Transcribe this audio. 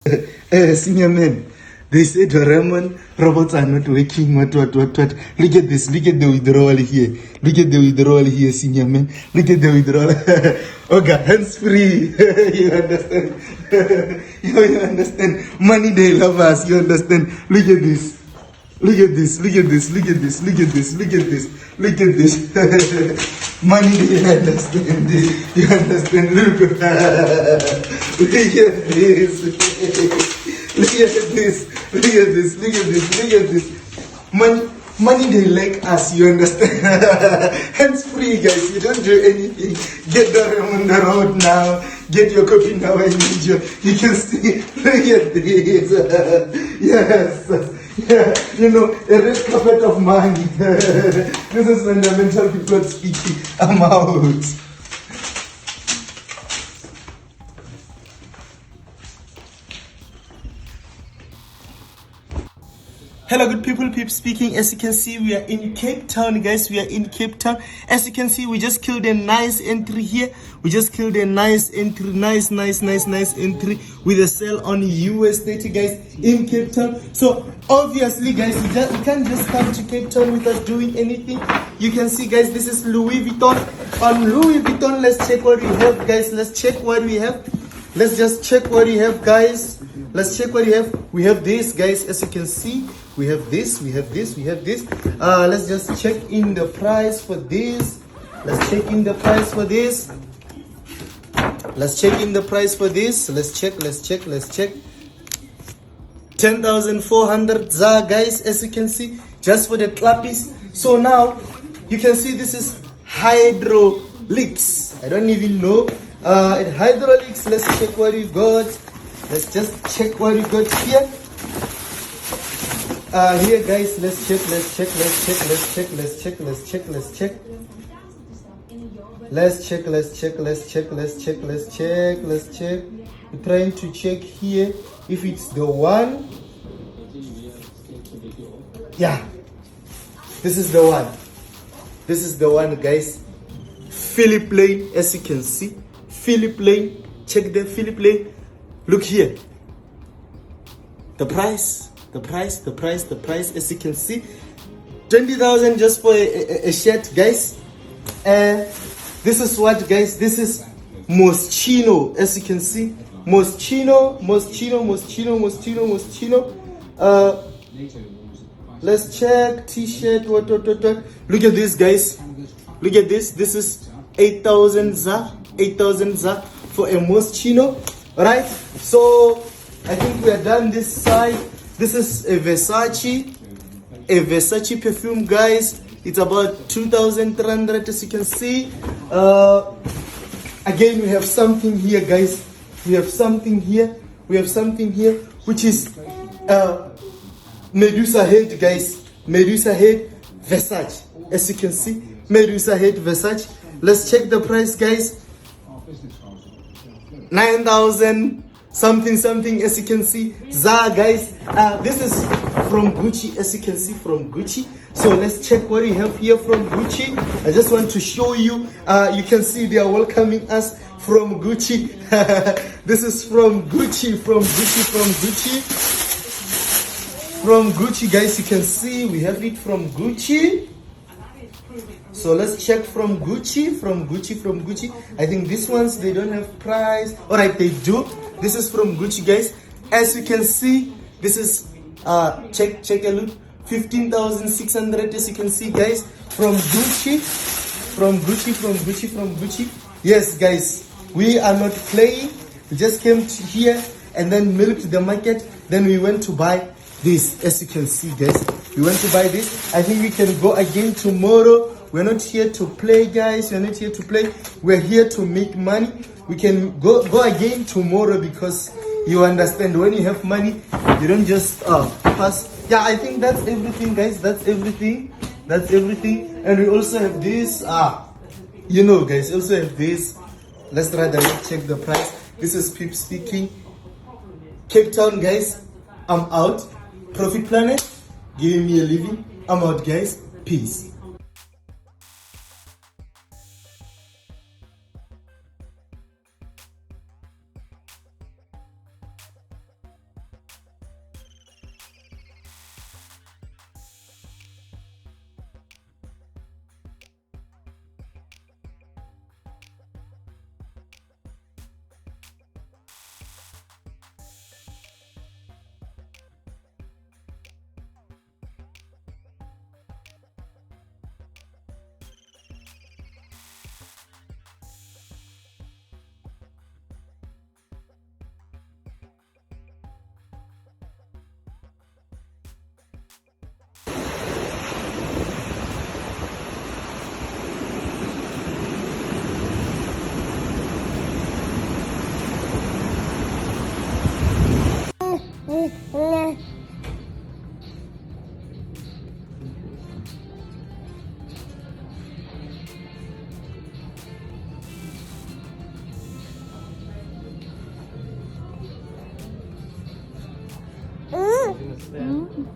Senior man, they said Ramon robots are not working. What? Look at this. Look at the withdrawal here. Look at the withdrawal here, senior man. Look at the withdrawal. Okay, hands free. You understand? You understand? Money they love us. You understand? Look at this. Look at this, look at this, look at this, look at this, look at this, look at this. Money, do you understand? You understand? Look at this. Look at this. Look at this. Look at this. Look at this. Money, they like us, you understand? Hands free, guys. You don't do anything. Get them on the road now. Get your copy now. I need you. You can see. Look at this. Yes. Yeah, you know, a red carpet of money. This is fundamental people speaking. I'm out. Hello good people, Pip speaking. As you can see, we are in Cape Town, guys. We are in Cape Town. As you can see, we just killed a nice entry here. We just killed a nice entry, nice entry with a sale on US30, guys, in Cape Town. So obviously, guys, you can't just come to Cape Town without doing anything. You can see, guys, this is Louis Vuitton. On Louis Vuitton, let's check what we have, guys. Let's check what we have. Let's just check what we have, guys. Let's check what we have. We have this, guys. As you can see, we have this, we have this, we have this. Let's just check in the price for this. Let's check in the price for this. Let's check in the price for this. Let's check. 10,400 ZAR, guys, as you can see, just for the clappies. So now you can see this is hydraulics. I don't even know. At hydraulics, let's check what we got. Let's just check what we got here. Here, guys, let's check. Let's check. We're trying to check here if it's the one. Yeah, this is the one. This is the one, guys. Philip Lane, as you can see. Philip Lane. Check the Philip Lane. Look here. The price, as you can see. 20,000 just for a shirt, guys. This is what, guys? This is Moschino, as you can see. Moschino. Let's check t-shirt. What? Look at this, guys. Look at this. This is 8,000 ZAR. 8,000 ZAR for a Moschino. Right? So I think we are done this side. This is a Versace perfume, guys. It's about 2,300, as you can see. Again, we have something here, guys. We have something here, which is Medusa head, guys. Medusa head Versace, as you can see. Medusa head Versace. Let's check the price, guys. 9,000 something, as you can see. ZAR, guys. This is from Gucci, as you can see, from Gucci. So let's check what we have here from Gucci. I just want to show you. You can see they are welcoming us from Gucci. This is from Gucci, from Gucci, guys. You can see we have it from Gucci. So let's check from Gucci. I think these ones, they don't have price. Alright, they do. This is from Gucci, guys. As you can see, this is check a look. 15,600, as you can see, guys. From Gucci. Yes, guys. We are not playing. We just came to here and then milked the market. Then we went to buy this, as you can see, guys. We went to buy this. I think we can go again tomorrow. We're not here to play, guys. We're not here to play. We're here to make money. We can go again tomorrow, because you understand, when you have money, you don't just pass. Yeah, I think that's everything, guys. That's everything. And we also have this. You know, guys, also have this. Let's try to check the price. This is Pip speaking. Cape Town, guys. I'm out. Profit Planet, giving me a living. I'm out, guys. Peace. Mm.